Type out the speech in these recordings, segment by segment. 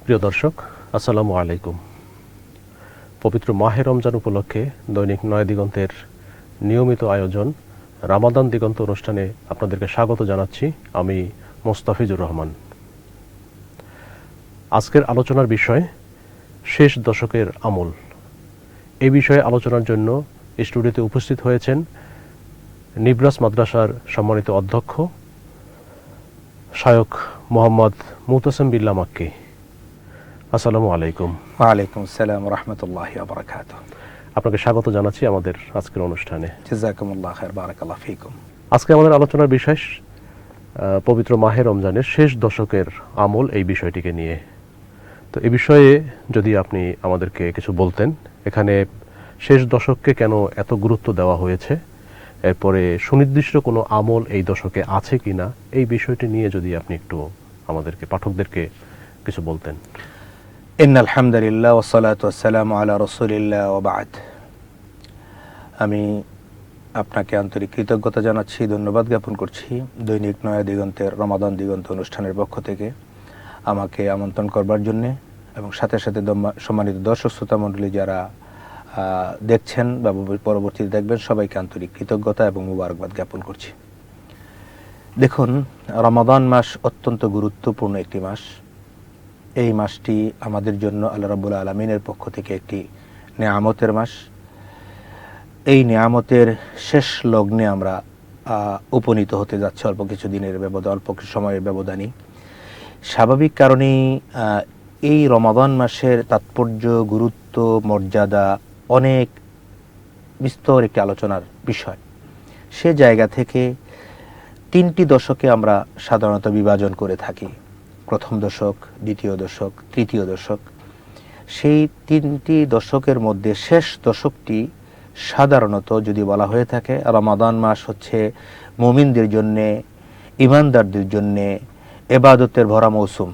প্রিয় দর্শক, আসসালামু আলাইকুম। পবিত্র মাহে রমজান উপলক্ষে দৈনিক নয় দিগন্তের নিয়মিত আয়োজন রামাদান দিগন্ত অনুষ্ঠানে আপনাদেরকে স্বাগত জানাচ্ছি। আমি মোস্তাফিজুর রহমান। আজকের আলোচনার বিষয় শেষ দশকের আমল। এই বিষয়ে আলোচনার জন্য স্টুডিওতে উপস্থিত হয়েছেন নিবরাস মাদ্রাসার সম্মানিত অধ্যক্ষ শায়খ মোহাম্মদ মুতাসিম বিল্লাহ মাক্কি। আসসালামু আলাইকুম। ওয়ালাইকুম আসসালাম ওয়া রাহমাতুল্লাহি ওয়া বারাকাতুহু। আপনাকে স্বাগত জানাচ্ছি আমাদের আজকের অনুষ্ঠানে। জাযাকুমুল্লাহ খাইর, বারাকাল্লাহু ফীকুম। আজকে আমাদের আলোচনার বিষয় পবিত্র মাহে রমজানের শেষ দশকের আমল, এই বিষয়টিকে নিয়ে। তো এই বিষয়ে যদি আপনি আমাদেরকে কিছু বলতেন, এখানে শেষ দশককে কেন এত গুরুত্ব দেওয়া হয়েছে, এরপরে সুনির্দিষ্ট কোনো আমল এই দশকে আছে কিনা, এই বিষয়টি নিয়ে যদি আপনি একটু আমাদেরকে, পাঠকদেরকে কিছু বলতেন। ইন্নাল হামদুলিল্লাহ ওয়া সলাতু ওয়াসসালামু আলা রাসূলিল্লাহ ওয়া বা'দ। আমি আপনাকে আন্তরিক কৃতজ্ঞতা জানাচ্ছি, ধন্যবাদ জ্ঞাপন করছি দৈনিক নয়া দিগন্তের রমাদান দিগন্ত অনুষ্ঠানের পক্ষ থেকে আমাকে আমন্ত্রণ করবার জন্যে, এবং সাথে সাথে সম্মানিত দর্শক শ্রোতা মণ্ডলী যারা দেখছেন বা পরবর্তীতে দেখবেন, সবাইকে আন্তরিক কৃতজ্ঞতা এবং মুবারকবাদ জ্ঞাপন করছি। দেখুন, রমাদান মাস অত্যন্ত গুরুত্বপূর্ণ একটি মাস। এই মাসটি আমাদের জন্য আল্লাহ রাব্বুল আলামিনের পক্ষ থেকে একটি নেয়ামতের মাস। এই নেয়ামতের শেষ লগ্নে আমরা উপনীত হতে যাচ্ছি অল্প কিছু দিনের ব্যবধান, অল্প কিছু সময়ের ব্যবধানই। স্বাভাবিক কারণেই এই রমাদান মাসের তাৎপর্য, গুরুত্ব, মর্যাদা অনেক বিস্তর একটি আলোচনার বিষয়। সে জায়গা থেকে তিনটি দশকে আমরা সাধারণত বিভাজন করে থাকি: প্রথম দশক, দ্বিতীয় দশক, তৃতীয় দশক। সেই তিনটি দশকের মধ্যে শেষ দশকটি সাধারণত যদি বলা হয়ে থাকে, রমাদান মাস হচ্ছে মুমিনদের জন্যে, ইমানদারদের জন্যে ইবাদতের ভরা মৌসুম,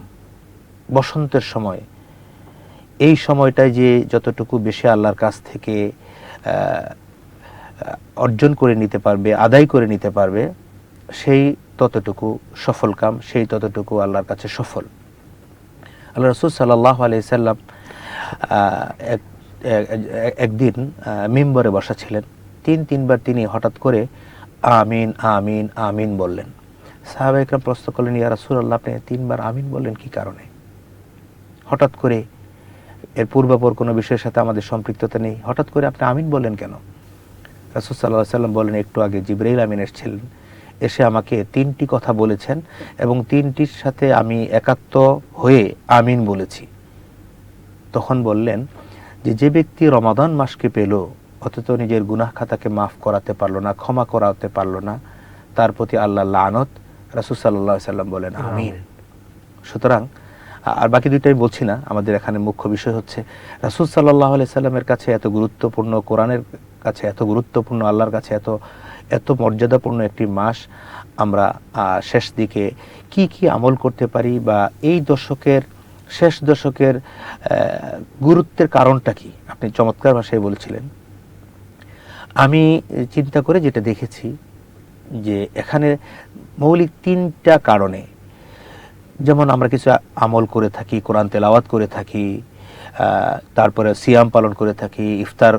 বসন্তের সময়। এই সময়টায় যে যতটুকু বেশি আল্লাহর কাছ থেকে অর্জন করে নিতে পারবে, আদায় করে নিতে পারবে, সেই ততটুকু সফল কাম, সেই ততটুকু আল্লাহর কাছে সফল। আল্লাহ রাসূল সাল্লাল্লাহু আলাইহি সাল্লাম একদিন মিম্বরে বসা ছিলেন। তিনবার তিনি হঠাৎ করে আমিন আমিন আমিন বললেন। সাহাবায়ে কেরাম প্রশ্ন করলেন, ইয়া রাসূলুল্লাহ, আপনি তিনবার আমিন বললেন কি কারণে? হঠাৎ করে, এর পূর্বাপর কোনো বিষয়ের সাথে আমাদের সম্পৃক্ততা নেই, হঠাৎ করে আপনি আমিন বললেন কেন? রাসূল সাল্লাল্লাহু আলাইহি সাল্লাম বলেন, একটু আগে জিবরাইল আমিন এসেছিলেন, এসে আমাকে তিনটি কথা বলেছেন এবং তিনটির সাথে আমি একাত্ম হয়ে আমিন বলেছি। তখন বললেন যে ব্যক্তি রমাদান মাসকে পেল অথচ নিজের গুনাহ খাতাকে মাফ করাতে পারলো না, ক্ষমা করাতে পারলো না, তার প্রতি আল্লাহর লানত। রাসূল সাল্লাল্লাহু আলাইহি সাল্লাম বলেন আমিন। সুতরাং আর বাকি দুইটা আমি বলছি না, আমাদের এখানে মুখ্য বিষয় হচ্ছে রাসূল সাল্লাল্লাহু আলাইহি সাল্লামের কাছে এত গুরুত্বপূর্ণ, কোরআনের কাছে এত গুরুত্বপূর্ণ, আল্লাহর কাছে এত মর্যাদাপূর্ণ একটি মাস। আমরা শেষ দিকে কি কি আমল করতে পারি, বা এই দশকের, শেষ দশকের গুরুত্বের কারণটা কি, আপনি চমৎকার ভাষায় বলেছিলেন। আমি চিন্তা করে যেটা দেখেছি যে এখানে মৌলিক তিনটা কারণে, যেমন আমরা কিছু আমল করে থাকি, কোরআন তেলাওয়াত করে থাকি, তারপরে সিয়াম পালন করে থাকি, ইফতার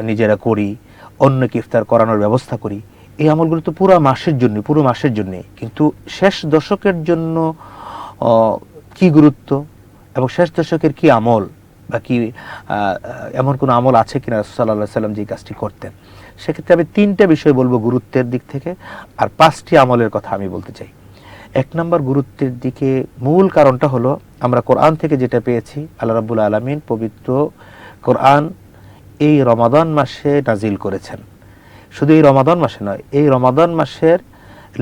নিজেরা করি, অন্যকে ইফতার করানোর ব্যবস্থা করি। এই আমলগুলো তো পুরো মাসের জন্য, কিন্তু শেষ দশকের জন্য কি গুরুত্ব এবং শেষ দশকের কি আমল, বা কি এমন কোনো আমল আছে কিনা রাসূল সাল্লাল্লাহু আলাইহি সাল্লাম যে কাজটি করতেন। সেক্ষেত্রে আমি তিনটা বিষয় বলবো গুরুত্বের দিক থেকে, আর 5টি আমলের কথা আমি বলতে চাই। 1 নম্বর গুরুত্বের দিকে মূল কারণটা হলো, আমরা কোরআন থেকে যেটা পেয়েছি, আল্লাহ রাব্বুল আলামিন পবিত্র কোরআন এই রমাদান মাসে নাজিল করেছেন। শুধু এই রমাদান মাসে নয়, এই রমাদান মাসের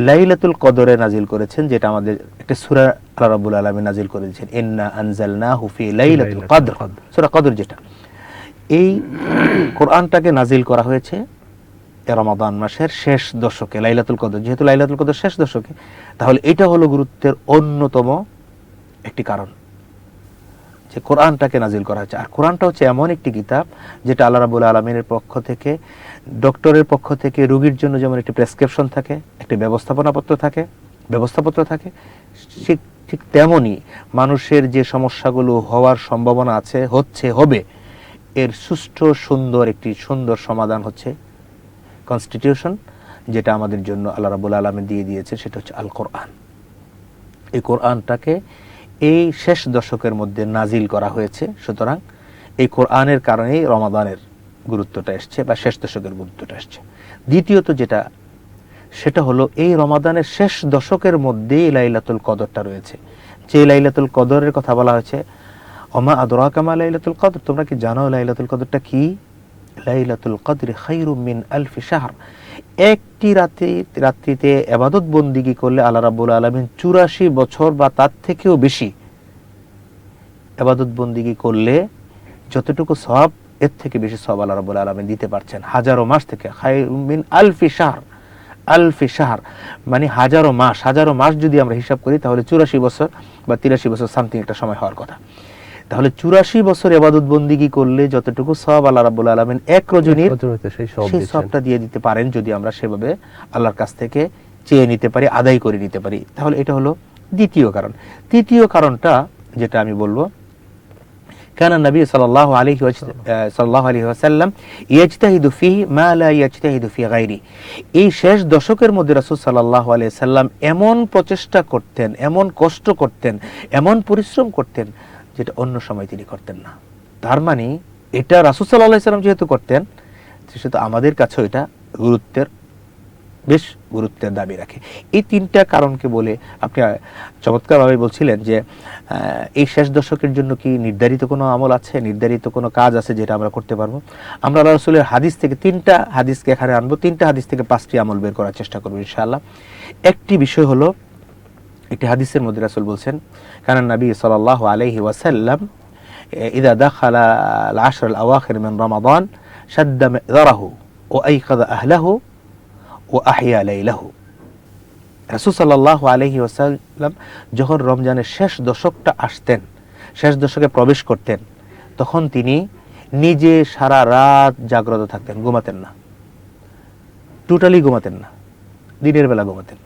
লাইলাতুল কদরে নাজিল করেছেন, যেটা আমাদের একটা সূরা আল্লাহ রাব্বুল আলামিন নাজিল করে দিয়েছেন, ইন্না আনজালনাহু ফি লাইলাতুল কদর, সূরা কদর যেটা। এই কোরআনটাকে নাজিল করা হয়েছে রমাদান মাসের শেষ দশকে, লাইলাতুল কদর, যেহেতু লাইলাতুল কদর শেষ দশকে, তাহলে এটা হলো গুরুত্বের অন্যতম একটি কারণ যে কোরআনটাকে নাজিল করা হয়েছে। আর কোরআনটা হচ্ছে এমন একটি কিতাব যেটা আল্লাহ রাব্বুল আলামিনের পক্ষ থেকে, ডক্টরের পক্ষ থেকে রোগীর জন্য যেমন একটি প্রেসক্রিপশন থাকে, একটি ব্যবস্থাপত্র থাকে, ঠিক তেমনি মানুষের যে সমস্যাগুলো হওয়ার সম্ভাবনা আছে, হবে, এর সুষ্ঠু একটি সুন্দর সমাধান হচ্ছে কনস্টিটিউশন, যেটা আমাদের জন্য আল্লাহ রাব্বুল আলামিন দিয়ে দিয়েছে, সেটা হচ্ছে আল কোরআন। এই কোরআনটাকে এই শেষ দশকের মধ্যে নাজিল করা হয়েছে। সুতরাং এই কোরআনের কারণেই রমাদানের গুরুত্বটা এসছে বা শেষ দশকের গুরুত্বটা এসছে। দ্বিতীয়ত যেটা, সেটা হলো এই রমাদানের শেষ দশকের মধ্যেই লাইলাতুল কদরটা রয়েছে। যে লাইলাতুল কদরের কথা বলা হয়েছে, ওমা আদরাকা মা লাইলাতুল কদর, তোমরা কি জানো লাইলাতুল কদরটা কি? লাইলাতুল কদরি খায়রুম মিন আলফি শাহর। একটি রাত্রিতে ইবাদত বন্দিগি করলে আল্লাহ রাব্বুল আলামিন 84 বছর বা তার থেকেও বেশি ইবাদত বন্দিগি করলে যতটুকু সওয়াব, এর থেকে বেশি সওয়াব আল্লাহ রাব্বুল আলামিন দিতে পারছেন হাজারো মাস থেকে। খায়রুম মিন আলফি শাহর, আলফি শাহর মানে হাজারো মাস যদি আমরা হিসাব করি তাহলে 84 বছর বা 83 বছর সামথিং একটা সময় হওয়ার কথা। তাহলে 84 বছর ইবাদত বন্দিগি করলে যতটুকু সওয়াব আল্লাহ রাব্বুল আলামিন এক রজনীর সেই সওয়াবটা দিয়ে দিতে পারেন, যদি আমরা সেভাবে আল্লাহর কাছ থেকে চেয়ে নিতে পারি, আদায় করে নিতে পারি। তাহলে এটা হলো দ্বিতীয় কারণ। তৃতীয় কারণটা যেটা আমি বলবো, কানা নবী সাল্লাল্লাহু আলাইহি ওয়াসাল্লাম ইয়াজতাহিদু ফিহি মা লা ইয়াজতাহিদু ফি গায়রি। এই শেষ দশকের মধ্যে রাসূল সাল্লাল্লাহু আলাইহি ওয়াসাল্লাম এমন প্রচেষ্টা করতেন, এমন কষ্ট করতেন, এমন পরিশ্রম করতেন, যেটা অন্য সময় তিনি করতেন না। তার মানে এটা রাসূল সাল্লাল্লাহু আলাইহি ওয়াসাল্লাম যেহেতু করতেন, সেটা আমাদের কাছে এটা বেশ গুরুত্বের দাবি রাখে। এই তিনটা কারণকে বলে আপনি চমৎকারভাবে বলছিলেন যে এই শেষ দশকের জন্য কি নির্ধারিত কোনো আমল আছে, নির্ধারিত কোনো কাজ আছে যেটা আমরা করতে পারবো? আমরা আল্লাহ রাসূলের হাদিস থেকে 3টা হাদিসকে এখানে আনবো, 3টা হাদিস থেকে 5টি আমল বের করার চেষ্টা করবো ইনশাআল্লাহ। একটি বিষয় হলো, একটি হাদিসের মধ্যে রাসূল বলছেন, কানা নবী সাল্লাল্লাহু আলাইহি ওয়াসাল্লাম ইযা দাখালা আল-আশর আল-আওয়াখির মিন রমাদান শাদ্দা মিযরাহু ওয়া আইকাযা আহলাহু ও আহিয়া লাইলাহু। রাসূল সাল্লাল্লাহু আলাইহি ওয়াসাল্লাম যখন রমজানের শেষ দশকটা আসতেন, শেষ দশকে প্রবেশ করতেন, তখন তিনি নিজে সারা রাত জাগ্রত থাকতেন, ঘুমাতেন না, টোটালি ঘুমাতেন না, দিনের বেলা ঘুমাতেন।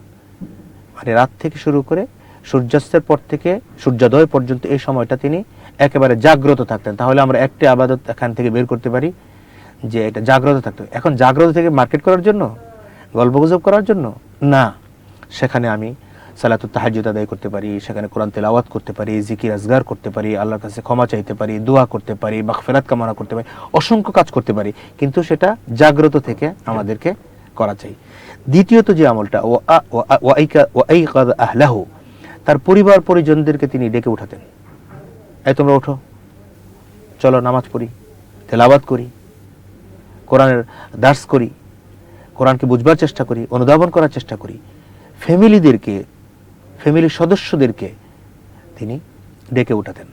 মানে রাত থেকে শুরু করে সূর্যাস্তের পর থেকে সূর্যোদয় পর্যন্ত এই সময়টা তিনি একেবারে জাগ্রত থাকতেন। তাহলে আমরা একটা ইবাদত এখান থেকে বের করতে পারি যে এটা জাগ্রত থাকতে। এখন জাগ্রত থেকে মার্কেট করার জন্য, গল্পগুজব করার জন্য না, সেখানে আমি সালাতুত তাহাজ্জুদ আদায় করতে পারি, সেখানে কোরআন তেলাওয়াত করতে পারি, জিকির আজগার করতে পারি, আল্লাহর কাছে ক্ষমা চাইতে পারি, দোয়া করতে পারি, মাগফিরাত কামনা করতে পারি, অসংখ্য কাজ করতে পারি, কিন্তু সেটা জাগ্রত থেকে আমাদেরকে করা চাই। দ্বিতীয়ত যে আমলটা, ওয়াইকাযা আহলাহু, তার পরিবার পরিজনদেরকে তিনি ডেকে উঠাতেন, এই তোমরা ওঠো, চলো নামাজ পড়ি, তেলাওয়াত করি, কোরআনের দার্স করি, কোরআনকে বুঝবার চেষ্টা করি, অনুধাবন করার চেষ্টা করি। ফ্যামিলির সদস্যদেরকে তিনি ডেকে উঠাতেন।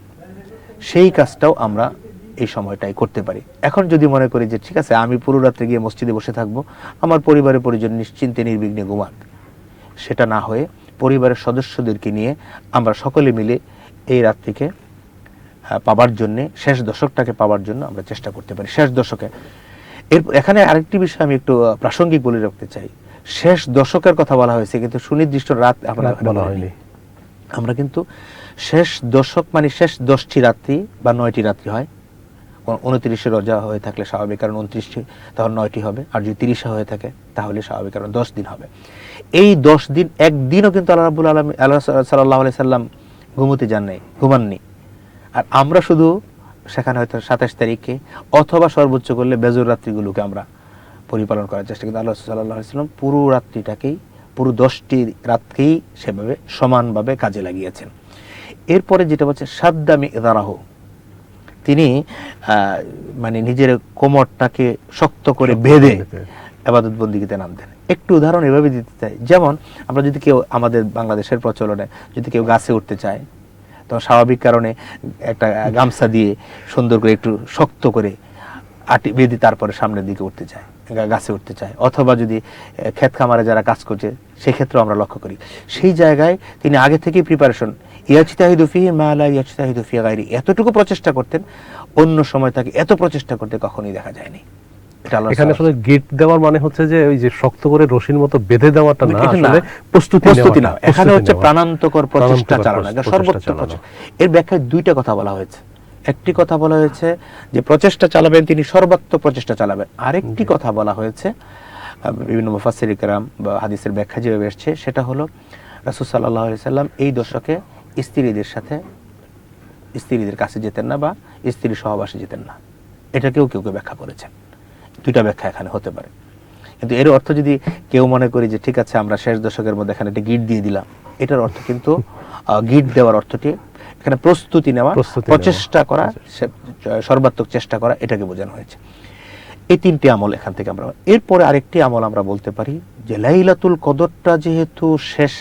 সেই কাজটাও আমরা এই সময়টাই করতে পারি। এখন যদি মনে করি যে ঠিক আছে, আমি পুরো রাত্রে গিয়ে মসজিদে বসে থাকবো, আমার পরিবারের পরিজন নিশ্চিন্তে নির্বিঘ্নে ঘুমাক, সেটা না হয়ে পরিবারের সদস্যদেরকে নিয়ে আমরা সকলে মিলে এই রাত্রিকে পাবার জন্য, শেষ দশকটাকে পাবার জন্য আমরা চেষ্টা করতে পারি। শেষ দশকে এখানে আরেকটি বিষয় আমি একটু প্রাসঙ্গিক বলে রাখতে চাই। শেষ দশকের কথা বলা হয়েছে, কিন্তু সুনির্দিষ্ট রাত বলা হয়নি। আমরা কিন্তু শেষ দশক মানে শেষ 10টি রাত্রি বা 9টি রাত্রি হয়। 29 রোজা হয়ে থাকলে স্বাভাবিক কারণ 29টি, তখন 9টি হবে। আর যদি 30 হয়ে থাকে তাহলে স্বাভাবিক কারণ 10 দিন হবে। এই 10 দিন একদিনও কিন্তু আল্লাহ রাব্বুল আলামিন, আল্লাহ সাল্লাল্লাহু আলাইহি সাল্লাম ঘুমোতে ঘুমাননি। আর আমরা শুধু সেখানে হয়তো 27 তারিখে অথবা সর্বোচ্চ করলে বেজর রাত্রিগুলোকে আমরা পরিপালন করার চেষ্টা করি। আল্লাহ সাল্লাল্লাহু আলাইহি সাল্লাম পুরো রাত্রিটাকেই, পুরো 10টি রাতকেই সেভাবে সমানভাবে কাজে লাগিয়েছেন। এরপরে যেটা হচ্ছে শাদ্দা মিযরাহু, তিনি মানে নিজের কোমরটাকে শক্ত করে বেঁধে ইবাদত বন্দিগিতে নামতেন। একটু উদাহরণ এভাবে দিতে চাই, যেমন আমরা যদি কেউ, আমাদের বাংলাদেশের প্রচলনে যদি কেউ গাছে উঠতে চায়, তো স্বাভাবিক কারণে একটা গামছা দিয়ে সুন্দর করে একটু শক্ত করে আটি বেঁধে তারপরে সামনের দিকে উঠতে চায়, গাছে উঠতে চায়। অথবা যদি ক্ষেত খামারে যারা কাজ করছে সেক্ষেত্রেও আমরা লক্ষ্য করি, সেই জায়গায় তিনি আগে থেকেই প্রিপারেশন, ইয়াজতাহিদু ফিহি মা লা ইয়াজতাহিদু ফি গায়রি, এতটুকু প্রচেষ্টা করতেন, অন্য সময় তাকে এত প্রচেষ্টা করতে কখনোই দেখা যায়নি। এটা আল্লাহর এখানে সাহায্য। আসলে গিট দেওয়ার মানে হচ্ছে যে ওই যে শক্ত করে রশির মতো বেঁধে দেওয়াটা না, এটা না, আসলে প্রস্তুতি না, নেওয়া, এখানে হচ্ছে প্রাণান্তকর প্রচেষ্টা প্রাণান্তকর চালানো, এটা প্রচেষ্টা সর্বোচ্চ চালানো। প্রচেষ্টা। এর ব্যাখ্যায় দুইটা কথা বলা হয়েছে। একটি কথা বলা হয়েছে যে প্রচেষ্টা চালাবেন তিনি, সর্বাত্মক প্রচেষ্টা চালাবেন। আরেকটি কথা বলা হয়েছে বিভিন্ন মুফাসসির কিরাম বা হাদিসের ব্যাখ্যা যেভাবে এসেছে, সেটা হলো রাসূল সাল্লাল্লাহু আলাইহি সাল্লাম এই দশকে স্ত্রীদের কাছে যেতেন না বা স্ত্রী সহবাসে যেতেন না। এটা কেউ কেউ ব্যাখ্যা করেছেন। দুইটা ব্যাখ্যা এখানে হতে পারে। কিন্তু এর অর্থ যদি কেউ মনে করি যে ঠিক আছে আমরা শেষ দশকের মধ্যে এখানে একটা গিট দিয়ে দিলাম, এটার অর্থ কিন্তু গিট দেওয়ার অর্থটি এখানে প্রস্তুতি নেওয়া, প্রচেষ্টা করা, সর্বাত্মক চেষ্টা করা, এটাকে বোঝানো হয়েছে। এই তিনটি আমল এখান থেকে আমরা, এরপরে আরেকটি আমল আমরা বলতে পারি যে লাইলাতুল কদরটা যেহেতু শেষ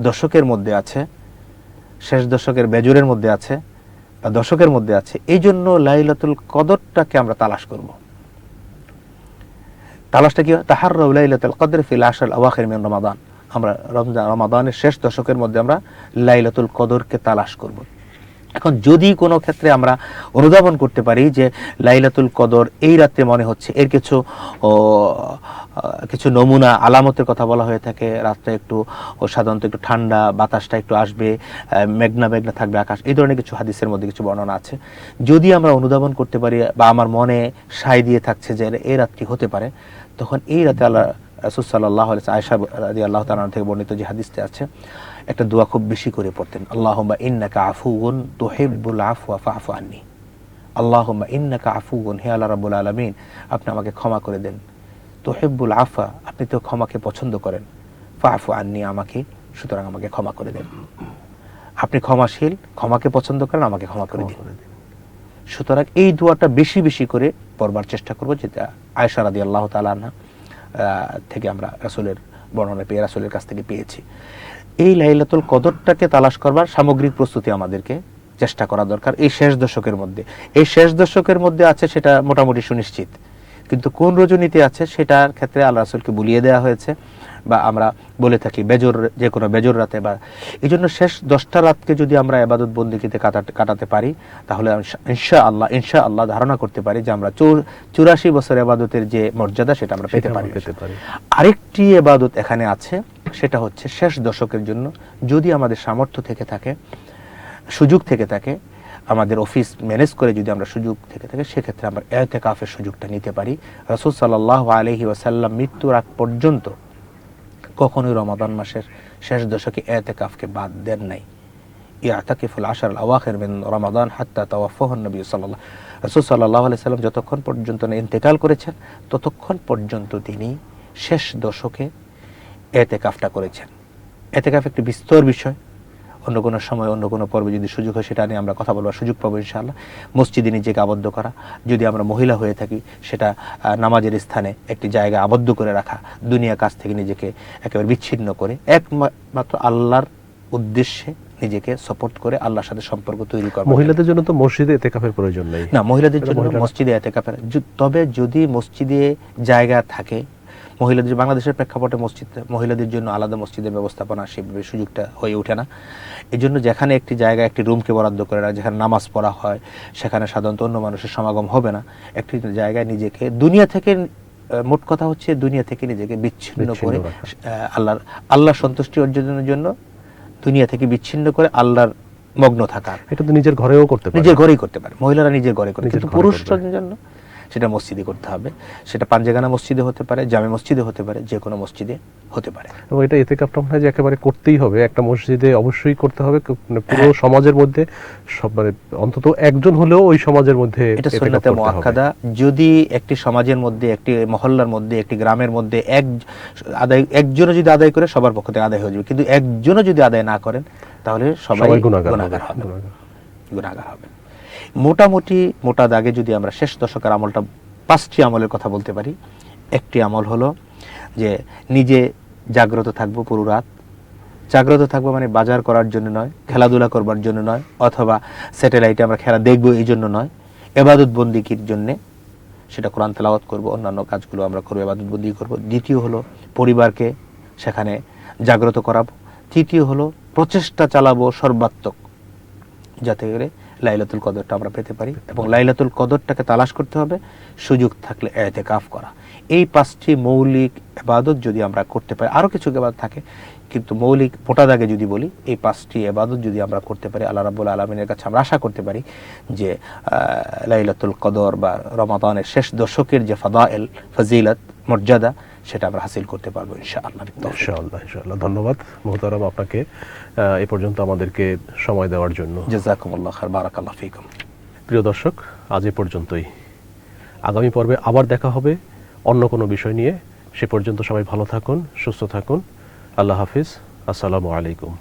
দশকের মধ্যে আছে, শেষ দশকের বেজরের মধ্যে আছে বা দশকের মধ্যে আছে, এই জন্য লাইলাতুল কদরটাকে আমরা তালাশ করব। তালাশটা কি হয়? তাহাররাউ লাইলাতুল কদর ফিল আশর আওয়াখির মিন রমাদান। আমরা রমাদানের শেষ দশকের মধ্যে আমরা লাইলাতুল কদরকে তালাশ করব। এখন যদি কোনো ক্ষেত্রে আমরা অনুধাবন করতে পারি যে লাইলাতুল কদর এই রাতে মনে হচ্ছে, এর কিছু নমুনা আলামতের কথা বলা হয়ে থাকে। রাতটা একটু সাধারণত একটু ঠান্ডা, বাতাসটা একটু আসবে, মেঘনা মেঘনা থাকবে আকাশ, এই ধরনের কিছু হাদিসের মধ্যে কিছু বর্ণনা আছে। যদি আমরা অনুধাবন করতে পারি বা আমার মনে সায় দিয়ে থাকছে যে এই রাতটি হতে পারে, তখন এই রাতে আল্লাহ রাসূল সাল্লাল্লাহু আলাইহি ওয়াসাল্লাম আয়েশা রাদিয়াল্লাহু তাআলা থেকে বর্ণিত যে হাদিসটি আছে, একটা দোয়া খুব বেশি করে পড়তেন, আল্লাহুম্মা ইন্নাকা আফুউন তুহিব্বুল আফওয়া ফাআফু আন্নী। আল্লাহুম্মা ইন্নাকা আফুউন, হে আল্লাহ রাব্বুল আলামিন আপনি আমাকে ক্ষমা করে দেন। তুহিব্বুল আফা, আপনি তো ক্ষমাকে পছন্দ করেন। ফাআফু আন্নী, সুতরাং আমাকে ক্ষমা করে দেন। আপনি ক্ষমাশীল, ক্ষমাকে পছন্দ করেন, আমাকে ক্ষমা করে দিন। সুতরাং এই দোয়াটা বেশি বেশি করে পড়বার চেষ্টা করব, যেটা আয়েশা রাদিয়াল্লাহু তাআলা আনহা থেকে আমরা রাসূলের বর্ণনা পেয়ে, রাসূলের কাছ থেকে পেয়েছি। এই লাইলাতুল কদরটাকে তালাশ করবার সামগ্রিক প্রস্তুতি আমাদেরকে চেষ্টা করা দরকার এই শেষ দশকের মধ্যে। এই শেষ দশকের মধ্যে আছে সেটা মোটামুটি সুনিশ্চিত, কিন্তু কোন রজনীতে আছে সেটার ক্ষেত্রে আল্লাহ রাসূলকে বলিয়ে দেওয়া হয়েছে, বা আমরা বলে থাকি বেজর, যে কোনো বেজর রাতে। বা এই জন্য শেষ 10টা রাতকে যদি আমরা ইবাদত বন্দেগীতে কাটাতে পারি, তাহলে ইনশাআল্লাহ ধারণা করতে পারি যে আমরা 84 বছর ইবাদতের যে মর্যাদা সেটা আমরা পেতে পারি। আরেকটি ইবাদত এখানে আছে, সেটা হচ্ছে শেষ দশকের জন্য যদি আমাদের সামর্থ্য থেকে থাকে, সুযোগ থেকে থাকে, আমাদের অফিস ম্যানেজ করে যদি আমরা সুযোগ থেকে থাকে, সেক্ষেত্রে আমরা ইতিকাফের সুযোগটা নিতে পারি। রাসূল সাল্লাল্লাহু আলাইহি ওয়াসাল্লাম মৃত্যুর আগ পর্যন্ত কখনোই রমাদান মাসের শেষ দশকে ইতিকাফকে বাদ দেন নাই। ইয়াতাকিফুল আশর আল আওয়াখির মিন রমাদান হাত্তা তাওয়াফাহু নবী সাল্লাল্লাহু, রাসূল সাল্লাল্লাহু আলাইহি সাল্লাম যতক্ষণ পর্যন্ত ইন্তেকাল করেছেন ততক্ষণ পর্যন্ত তিনি শেষ দশকে ইতিকাফটা করেছেন। ইতিকাফ একটি বিস্তর বিষয়, অন্য কোনো সময় অন্য কোনো পর্বে যদি সুযোগ হয় সেটা নিয়ে আমরা কথা বলবার সুযোগ পাবো ইনশাআল্লাহ। মসজিদে নিজেকে আবদ্ধ করা, যদি আমরা মহিলা হয়ে থাকি সেটা নামাজের স্থানে একটি জায়গা আবদ্ধ করে রাখা, দুনিয়া কাজ থেকে নিজেকে একেবারে বিচ্ছিন্ন করে একমাত্র আল্লাহর উদ্দেশ্যে নিজেকে সাপোর্ট করে আল্লাহর সাথে সম্পর্ক তৈরি করা। মহিলাদের জন্য তো মসজিদে ইতিকাফের প্রয়োজন নেই না, মহিলাদের জন্য মসজিদে ইতিকাফের, তবে যদি মসজিদে জায়গা থাকে, মহিলাদের বাংলাদেশের প্রেক্ষাপটে মহিলাদের জন্য আলাদা মসজিদের ব্যবস্থাপনা সেভাবে সুযোগটা হয়ে ওঠে না। এই জন্য যেখানে একটি জায়গা, একটি রুমকে বরাদ্দ করে না, যেখানে নামাজ পড়া হয়, সেখানে সাধারণত অন্য মানুষের সমাগম হবে না, একটি জায়গায় নিজেকে দুনিয়া থেকে, মোট কথা হচ্ছে দুনিয়া থেকে নিজেকে বিচ্ছিন্ন করে আল্লাহর সন্তুষ্টি অর্জনের জন্য দুনিয়া থেকে বিচ্ছিন্ন করে আল্লাহর মগ্ন থাকার। এটা তো নিজের ঘরেও করতে পারে, নিজের ঘরেই করতে পারে, মহিলারা নিজের ঘরে করে, কিন্তু পুরুষদের জন্য সেটা মসজিদে করতে হবে। সেটা পাঞ্জেগানা মসজিদে হতে পারে, জামে মসজিদে হতে পারে, যে কোনো মসজিদে হতে পারে। এবং এটা ইতিকাফটা মনে হয় যে একেবারে করতেই হবে, একটা মসজিদে অবশ্যই করতে হবে, পুরো সমাজের মধ্যে সব, মানে অন্তত একজন হলেও ওই সমাজের মধ্যে। এটা সুন্নাতে মুআক্কাদা। যদি একটি সমাজের মধ্যে, একটি মহল্লার মধ্যে, একটি গ্রামের মধ্যে একজনও যদি আদায় করে সবার পক্ষ থেকে আদায় হয়ে যাবে, কিন্তু একজনও যদি আদায় না করেন তাহলে সবাই গুনাহগার হবে। মোটামুটি মোটা দাগে যদি আমরা শেষ দশকের আমলটা, 5টি আমলের কথা বলতে পারি। একটি আমল হলো যে নিজে জাগ্রত থাকবো পুরো রাত। জাগ্রত থাকবো মানে বাজার করার জন্য নয়, খেলাধুলা করবার জন্য নয়, অথবা স্যাটেলাইটে আমরা খেলা দেখবো এই জন্য নয়, ইবাদত বন্দেগীর জন্য। সেটা কোরআন তেলাওয়াত করবো, অন্যান্য কাজগুলো আমরা করবো, ইবাদত বন্দেগী করবো। দ্বিতীয় হলো পরিবারকে সেখানে জাগ্রত করাবো। তৃতীয় হলো প্রচেষ্টা চালাবো সর্বাত্মক, যাতে করে লাইলাতুল কদরটা আমরা পেতে পারি। এবং লাইলাতুল কদরটাকে তালাশ করতে হবে, সুযোগ থাকলে ইতিকাফ করা। এই 5টি মৌলিক ইবাদত যদি আমরা করতে পারি, আরও কিছু ইবাদত থাকে কিন্তু মৌলিক মোটা দাগে যদি বলি, এই 5টি ইবাদত যদি আমরা করতে পারি, আল্লাহ রাব্বুল আলামিনের কাছে আমরা আশা করতে পারি যে লাইলাতুল কদর বা রমাদানের শেষ দশকের যে ফাদাইল, ফজিলত, মর্যাদা, সেটা আমরা হাসিল করতে পারবো ইনশাআল্লাহ। ইনশাআল্লাহ। ধন্যবাদ মুহতারাম আপনাকে এ পর্যন্ত আমাদেরকে সময় দেওয়ার জন্য। জাযাকুমুল্লাহ খাইর, বারাকাল্লাহু ফীকুম। প্রিয় দর্শক, আজ এ পর্যন্তই। আগামী পর্বে আবার দেখা হবে অন্য কোনো বিষয় নিয়ে। সে পর্যন্ত সবাই ভালো থাকুন, সুস্থ থাকুন। আল্লাহ হাফিজ। আসসালামু আলাইকুম।